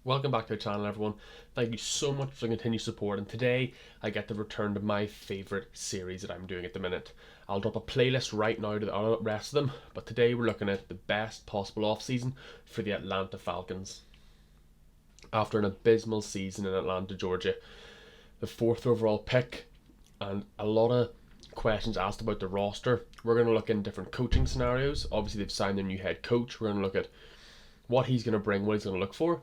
Welcome back to the channel, everyone. Thank you so much for the continued support, and today I get to return to my favourite series that I'm doing at the minute. I'll drop a playlist right now to the rest of them, but today we're looking at the best possible off-season for the Atlanta Falcons. After an abysmal season in Atlanta, Georgia, the fourth overall pick, and a lot of questions asked about the roster, we're going to look in different coaching scenarios. Obviously, they've signed their new head coach. We're going to look at what he's going to bring, what he's going to look for.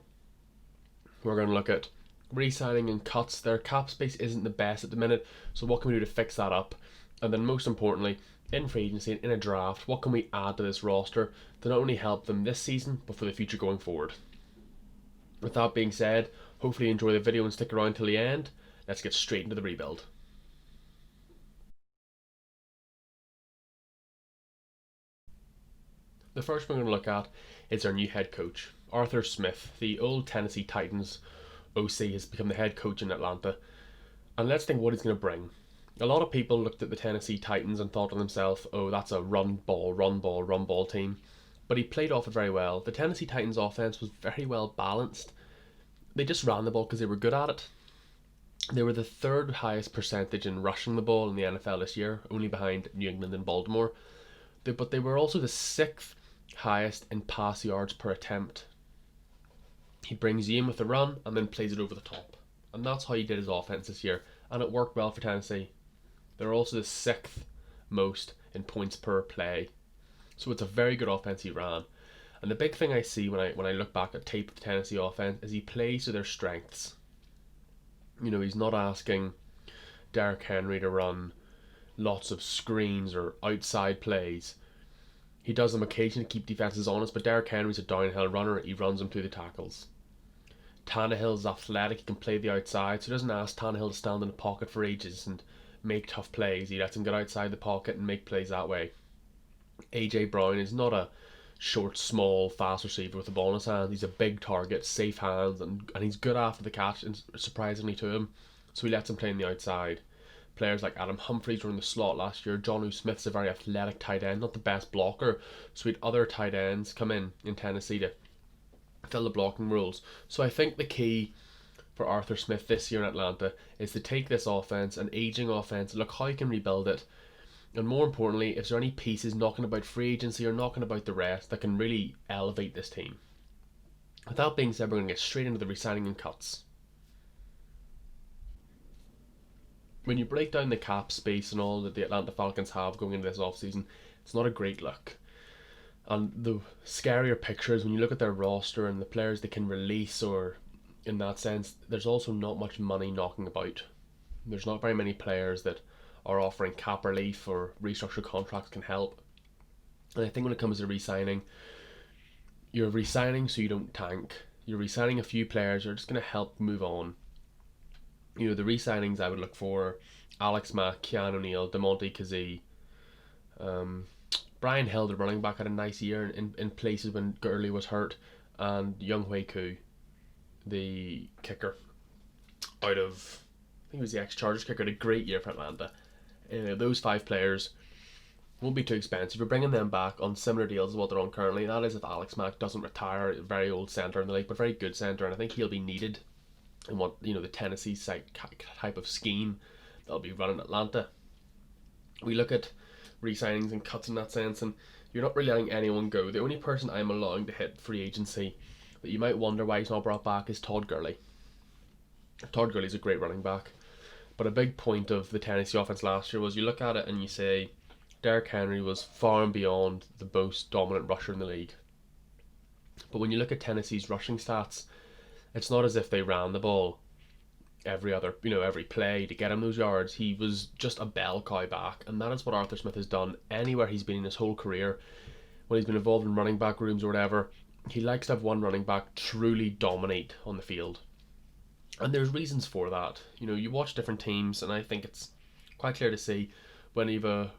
We're going to look at re-signing and cuts. Their cap space isn't the best at the minute, so what can we do to fix that up? And then most importantly, in free agency and in a draft, what can we add to this roster to not only help them this season, but for the future going forward? With that being said, hopefully you enjoy the video and stick around till the end. Let's get straight into the rebuild. The first we're going to look at is our new head coach, Arthur Smith. The old Tennessee Titans OC has become the head coach in Atlanta. And let's think what he's going to bring. A lot of people looked at the Tennessee Titans and thought to themselves, oh, that's a run ball team. But he played off it very well. The Tennessee Titans offense was very well balanced. They just ran the ball because they were good at it. They were the third highest percentage in rushing the ball in the NFL this year, only behind New England and Baltimore. But they were also the sixth highest in pass yards per attempt. He brings you in with a run and then plays it over the top. And that's how he did his offense this year. And it worked well for Tennessee. They're also the sixth most in points per play. So it's a very good offense he ran. And the big thing I see when I look back at tape of the Tennessee offense is he plays to their strengths. You know, he's not asking Derrick Henry to run lots of screens or outside plays. He does them occasionally to keep defenses honest, but Derrick Henry's a downhill runner. He runs them through the tackles. Tannehill's athletic. He can play the outside, so he doesn't ask Tannehill to stand in the pocket for ages and make tough plays. He lets him get outside the pocket and make plays that way. A.J. Brown is not a short, small, fast receiver with the ball in his hand. He's a big target, safe hands, and he's good after the catch, and surprisingly to him. So he lets him play on the outside. Players like Adam Humphries were in the slot last year. Jonnu Smith's a very athletic tight end, not the best blocker. So we had other tight ends come in Tennessee to fill the blocking roles. So I think the key for Arthur Smith this year in Atlanta is to take this offense, an aging offense, look how he can rebuild it. And more importantly, if there are any pieces knocking about free agency or knocking about the rest that can really elevate this team. With that being said, we're going to get straight into the re-signing and cuts. When you break down the cap space and all that the Atlanta Falcons have going into this offseason, it's not a great look. And the scarier picture is when you look at their roster and the players they can release, or in that sense, there's also not much money knocking about. There's not very many players that are offering cap relief or restructured contracts can help. And I think when it comes to re-signing, you're re-signing so you don't tank. You're re-signing a few players who are just going to help move on. You know, the re-signings I would look for: Alex Mack, Keanu Neal, DeMonte Kazee. Brian Hill, the running back, had a nice year in places when Gurley was hurt. And Younghoe Koo, the kicker, out of, I think it was the ex-Chargers kicker, had a great year for Atlanta. Those five players won't be too expensive. You're bringing them back on similar deals as what they're on currently. That is if Alex Mack doesn't retire, a very old centre in the league, but very good centre, and I think he'll be needed in what, you know, the Tennessee type of scheme that'll be run in Atlanta. We look at re-signings and cuts in that sense, and you're not really letting anyone go. The only person I'm allowing to hit free agency that you might wonder why he's not brought back is Todd Gurley. Todd Gurley's a great running back, but a big point of the Tennessee offense last year was you look at it and you say Derrick Henry was far and beyond the most dominant rusher in the league. But when you look at Tennessee's rushing stats, it's not as if they ran the ball every play to get him those yards. He was just a bell cow back, and that is what Arthur Smith has done anywhere he's been in his whole career. When he's been involved in running back rooms or whatever, he likes to have one running back truly dominate on the field. And there's reasons for that. You know, you watch different teams, and I think it's quite clear to see when you have a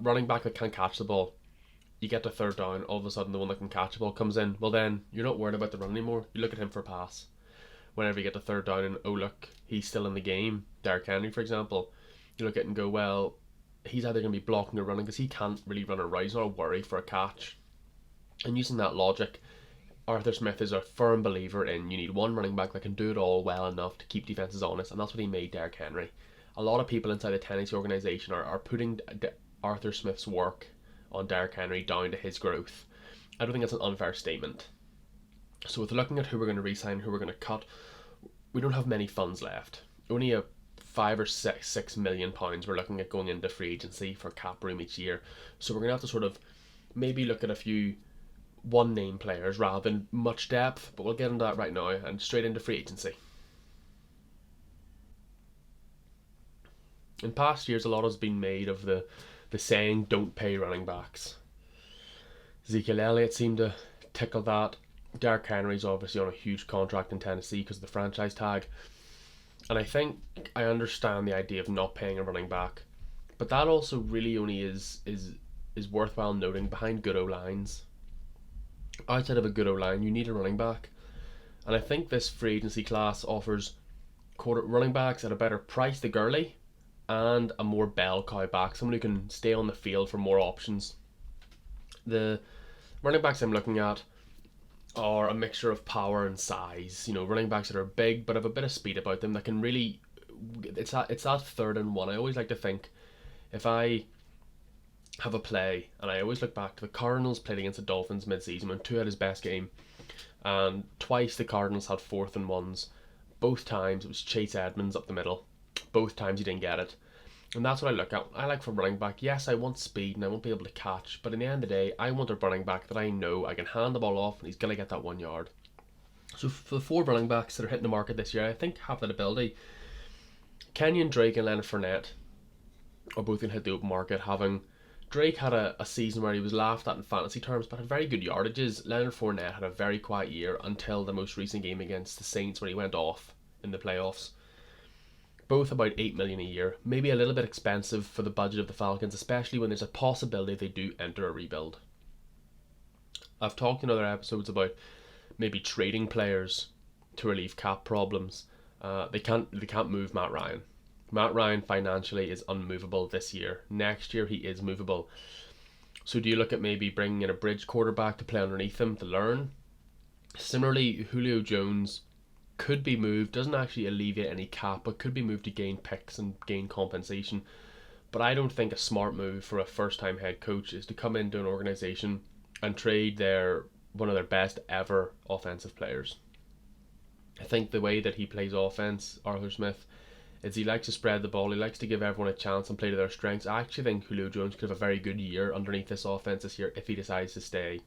running back that can't catch the ball, you get to third down, all of a sudden the one that can catch the ball comes in. Well, then you're not worried about the run anymore. You look at him for a pass. Whenever you get to third down and, oh look, he's still in the game, Derrick Henry for example, you look at it and go, well, he's either going to be blocking or running because he can't really run or right. He's not a worry for a catch. And using that logic, Arthur Smith is a firm believer in you need one running back that can do it all well enough to keep defenses honest, and that's what he made Derrick Henry. A lot of people inside the Tennessee organization are putting Arthur Smith's work on Derrick Henry down to his growth. I don't think that's an unfair statement. So with looking at who we're going to re-sign, who we're going to cut, we don't have many funds left. Only a £5 or £6 million we're looking at going into free agency for cap room each year. So we're going to have to sort of maybe look at a few one name players rather than much depth, but we'll get into that right now and straight into free agency. In past years, a lot has been made of the saying, don't pay running backs. Ezekiel Elliott seemed to tickle that. Derrick Henry's obviously on a huge contract in Tennessee because of the franchise tag. And I think I understand the idea of not paying a running back. But that also really only is worthwhile noting behind good O-lines. Outside of a good O-line, you need a running back. And I think this free agency class offers running backs at a better price to Gurley and a more bell cow back, someone who can stay on the field for more options. The running backs I'm looking at are a mixture of power and size. You know, running backs that are big but have a bit of speed about them that can really... It's that third and one. I always like to think, if I have a play, and I always look back to the Cardinals played against the Dolphins mid-season when Tua had his best game, and twice the Cardinals had 4th and 1s. Both times it was Chase Edmonds up the middle. Both times he didn't get it. And that's what I look at. I like for running back, yes, I want speed and I won't be able to catch, but in the end of the day, I want a running back that I know I can hand the ball off and he's going to get that 1 yard. So for the 4 running backs that are hitting the market this year, I think have that ability. Kenyon Drake and Leonard Fournette are both going to hit the open market, having Drake had a season where he was laughed at in fantasy terms, but had very good yardages. Leonard Fournette had a very quiet year until the most recent game against the Saints when he went off in the playoffs. Both about $8 million a year, maybe a little bit expensive for the budget of the Falcons, especially when there's a possibility they do enter a rebuild. I've talked in other episodes about maybe trading players to relieve cap problems. They can't move Matt Ryan. Matt Ryan financially is unmovable this year. Next year he is movable. So do you look at maybe bringing in a bridge quarterback to play underneath him to learn? Similarly, Julio Jones could be moved, doesn't actually alleviate any cap, but could be moved to gain picks and gain compensation. But I don't think a smart move for a first-time head coach is to come into an organization and trade one of their best ever offensive players. I think the way that he plays offense, Arthur Smith, is he likes to spread the ball, he likes to give everyone a chance and play to their strengths. I actually think Julio Jones could have a very good year underneath this offense this year if he decides to stay.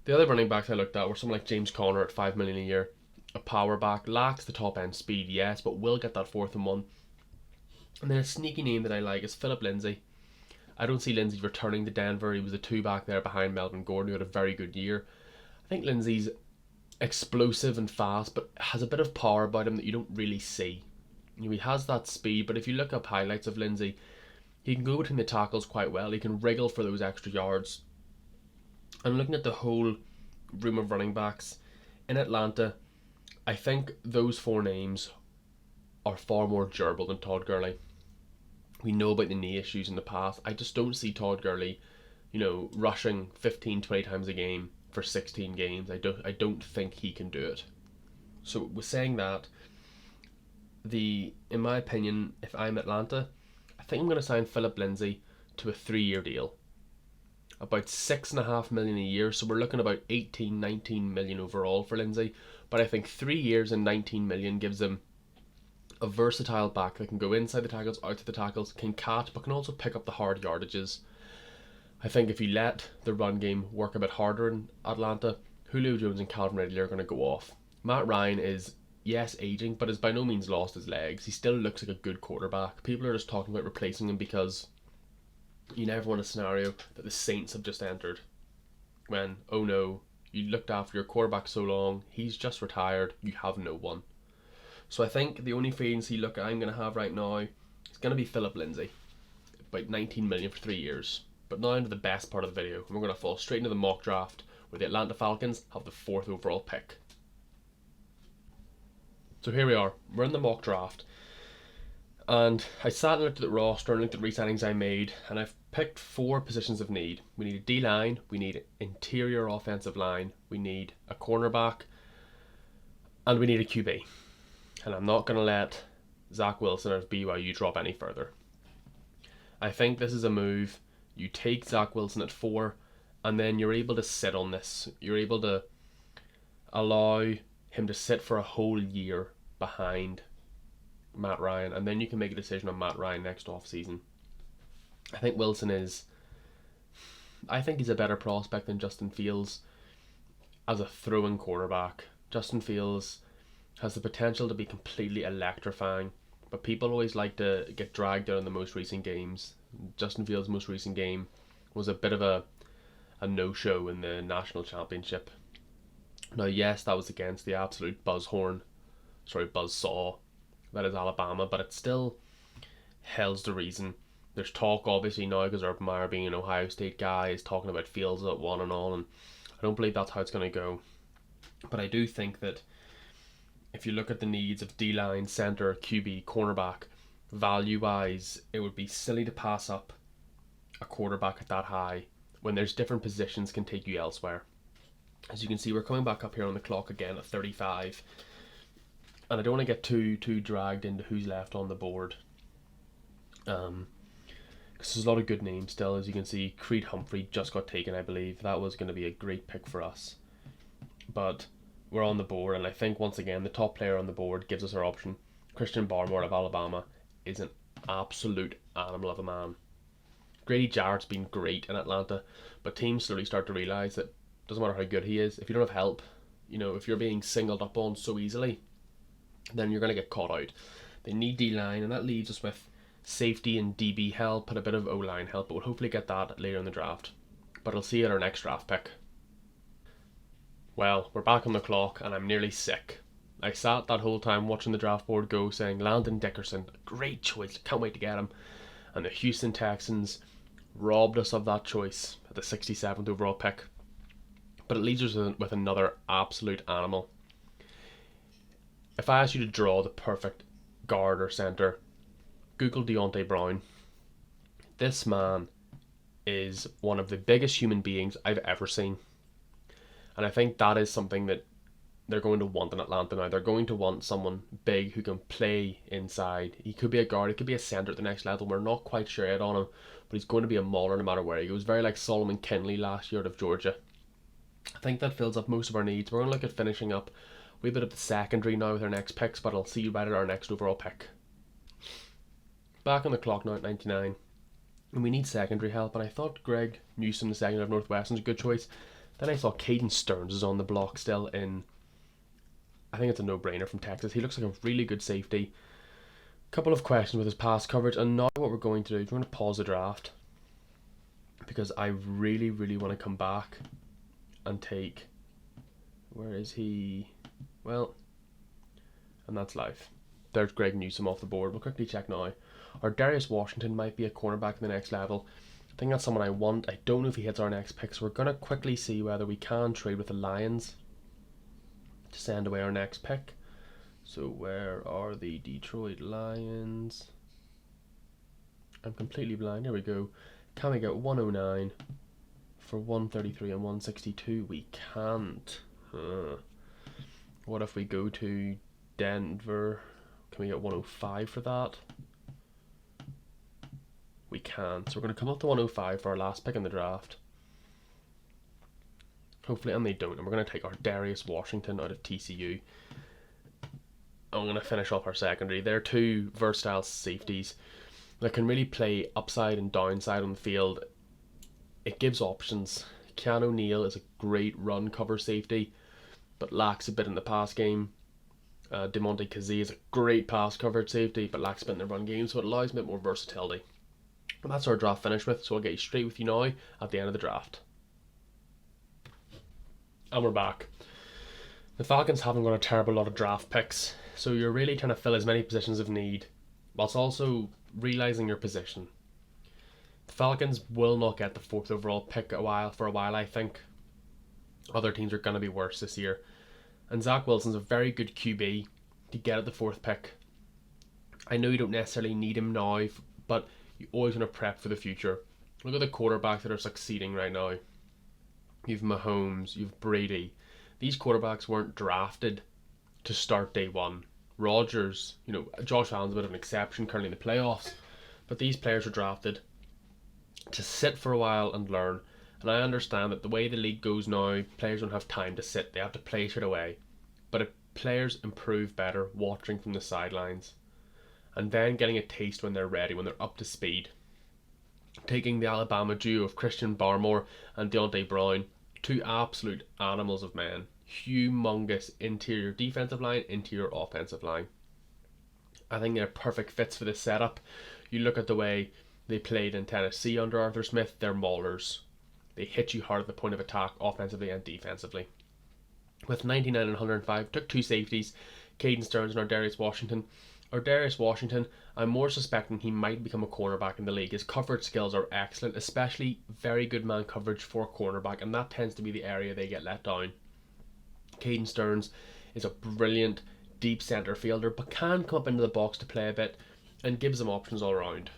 The other running backs I looked at were someone like James Conner at $5 million a year. A power back, lacks the top end speed, yes, but will get that 4th and 1. And then a sneaky name that I like is Philip Lindsay. I don't see Lindsay returning to Denver. He was the 2 back there behind Melvin Gordon, who had a very good year. I think Lindsay's explosive and fast, but has a bit of power about him that you don't really see. You know, he has that speed, but if you look up highlights of Lindsay, he can go between the tackles quite well. He can wriggle for those extra yards. I'm looking at the whole room of running backs in Atlanta. I think those 4 names are far more durable than Todd Gurley. We know about the knee issues in the past. I just don't see Todd Gurley, rushing 15-20 times a game for 16 games. I don't think he can do it. So with saying that, in my opinion, if I'm Atlanta, I think I'm going to sign Philip Lindsay to a 3-year deal. About $6.5 million a year, so we're looking about 19 million overall for Lindsay. But I think 3 years and 19 million gives him a versatile back that can go inside the tackles, out to the tackles, can catch, but can also pick up the hard yardages. I think if you let the run game work a bit harder in Atlanta, Julio Jones and Calvin Ridley are going to go off. Matt Ryan is, yes, aging, but has by no means lost his legs. He still looks like a good quarterback. People are just talking about replacing him because you never want a scenario that the Saints have just entered when, oh no, you looked after your quarterback so long, he's just retired, you have no one. So I think the only free agency look I'm going to have right now is going to be Philip Lindsay, about 19 million for 3 years. But now into the best part of the video, and we're going to fall straight into the mock draft where the Atlanta Falcons have the 4th overall pick. So here we are, we're in the mock draft, And I sat and looked at the roster and looked at re-signings I made, and I've picked 4 positions of need. We need a D-line, we need interior offensive line, we need a cornerback, and we need a QB. And I'm not going to let Zach Wilson of BYU drop any further. I think this is a move. You take Zach Wilson at 4, and then you're able to sit on this. You're able to allow him to sit for a whole year behind Matt Ryan, and then you can make a decision on Matt Ryan next offseason. I think he's a better prospect than Justin Fields as a throwing quarterback. Justin Fields has the potential to be completely electrifying, but people always like to get dragged out in the most recent games. Justin Fields' most recent game was a bit of a no-show in the national championship. Now, yes, that was against the absolute buzzsaw that is Alabama, but it still held the reason. There's talk, obviously, now because Urban Meyer, being an Ohio State guy, is talking about Fields at 1 and all, and I don't believe that's how it's going to go. But I do think that if you look at the needs of D-line, centre, QB, cornerback, value-wise, it would be silly to pass up a quarterback at that high when there's different positions can take you elsewhere. As you can see, we're coming back up here on the clock again at 35. And I don't want to get too dragged into who's left on the board. Because there's a lot of good names still. As you can see, Creed Humphrey just got taken, I believe. That was going to be a great pick for us. But we're on the board, and I think once again the top player on the board gives us our option. Christian Barmore of Alabama is an absolute animal of a man. Grady Jarrett's been great in Atlanta, but teams slowly start to realise that it doesn't matter how good he is, if you don't have help, if you're being singled up on so easily, then you're going to get caught out. They need D-line, and that leaves us with safety and DB help and a bit of O-line help, but we'll hopefully get that later in the draft. But I'll see you at our next draft pick. Well, we're back on the clock, and I'm nearly sick. I sat that whole time watching the draft board go, saying Landon Dickerson, great choice, can't wait to get him. And the Houston Texans robbed us of that choice at the 67th overall pick. But it leaves us with another absolute animal. If I asked you to draw the perfect guard or centre, Google Deontay Brown. This man is one of the biggest human beings I've ever seen. And I think that is something that they're going to want in Atlanta now. They're going to want someone big who can play inside. He could be a guard, he could be a centre at the next level. We're not quite sure yet on him, but he's going to be a mauler no matter where he goes. Very like Solomon Kinley last year out of Georgia. I think that fills up most of our needs. We're going to look at finishing up a wee bit of the secondary now with our next picks, but I'll see you right at our next overall pick. Back on the clock now at 99. And we need secondary help, and I thought Greg Newsome, the second of Northwestern, is a good choice. Then I saw Caden Stearns is on the block still in... I think it's a no-brainer from Texas. He looks like a really good safety. Couple of questions with his pass coverage, and now what we're going to do is we're going to pause the draft because I really, really want to come back and take... Where is he? Well, and that's live. There's Greg Newsome off the board. We'll quickly check now. Or Darius Washington might be a cornerback in the next level. I think that's someone I want. I don't know if he hits our next pick, so we're going to quickly see whether we can trade with the Lions to send away our next pick. So where are the Detroit Lions? I'm completely blind. Here we go. Can we get 109 for 133 and 162? We can't. What if we go to Denver? Can we get 105 for that? We can't. So we're going to come up to 105 for our last pick in the draft. Hopefully, and they don't. And we're going to take our Darius Washington out of TCU. And we're going to finish off our secondary. They're two versatile safeties that can really play upside and downside on the field. It gives options. Keanu O'Neal is a great run cover safety, but lacks a bit in the pass game. DeMonte Kazee is a great pass coverage safety, but lacks a bit in the run game, so it allows a bit more versatility. And that's our draft finished with, so I'll get you straight with you now at the end of the draft. And we're back. The Falcons haven't got a terrible lot of draft picks, so you're really trying to fill as many positions of need, whilst also realising your position. The Falcons will not get the 4th overall pick for a while, I think. Other teams are going to be worse this year. And Zach Wilson's a very good QB to get at the 4th pick. I know you don't necessarily need him now, but you always want to prep for the future. Look at the quarterbacks that are succeeding right now. You've Mahomes, you've Brady. These quarterbacks weren't drafted to start day one. Rodgers, Josh Allen's a bit of an exception currently in the playoffs, but these players are drafted to sit for a while and learn. And I understand that the way the league goes now, players don't have time to sit, they have to play straight away. But if players improve better watching from the sidelines and then getting a taste when they're ready, when they're up to speed. Taking the Alabama duo of Christian Barmore and Deontay Brown, two absolute animals of men, humongous interior defensive line, interior offensive line. I think they're perfect fits for this setup. You look at the way they played in Tennessee under Arthur Smith, they're maulers. They hit you hard at the point of attack, offensively and defensively. With 99 and 105, took two safeties, Caden Stearns and Ardarius Washington. Ardarius Washington, I'm more suspecting he might become a cornerback in the league. His coverage skills are excellent, especially very good man coverage for cornerback, and that tends to be the area they get let down. Caden Stearns is a brilliant deep centre fielder, but can come up into the box to play a bit and gives them options all around.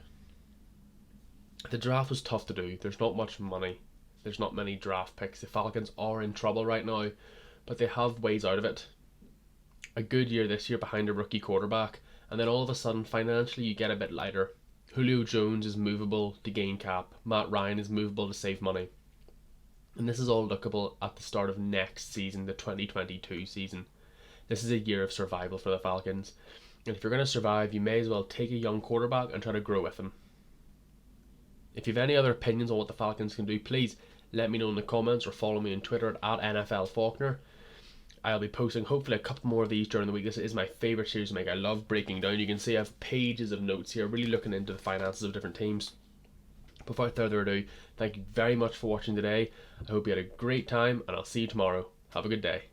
The draft was tough to do. There's not much money. There's not many draft picks. The Falcons are in trouble right now, but they have ways out of it. A good year this year behind a rookie quarterback, and then all of a sudden financially you get a bit lighter. Julio Jones is movable to gain cap. Matt Ryan is movable to save money. And this is all lookable at the start of next season, the 2022 season. This is a year of survival for the Falcons. And if you're going to survive, you may as well take a young quarterback and try to grow with him. If you have any other opinions on what the Falcons can do, please let me know in the comments or follow me on Twitter at NFL Faulkner. I'll be posting hopefully a couple more of these during the week. This is my favourite series to make. I love breaking down. You can see I have pages of notes here, really looking into the finances of different teams. Without further ado, thank you very much for watching today. I hope you had a great time, and I'll see you tomorrow. Have a good day.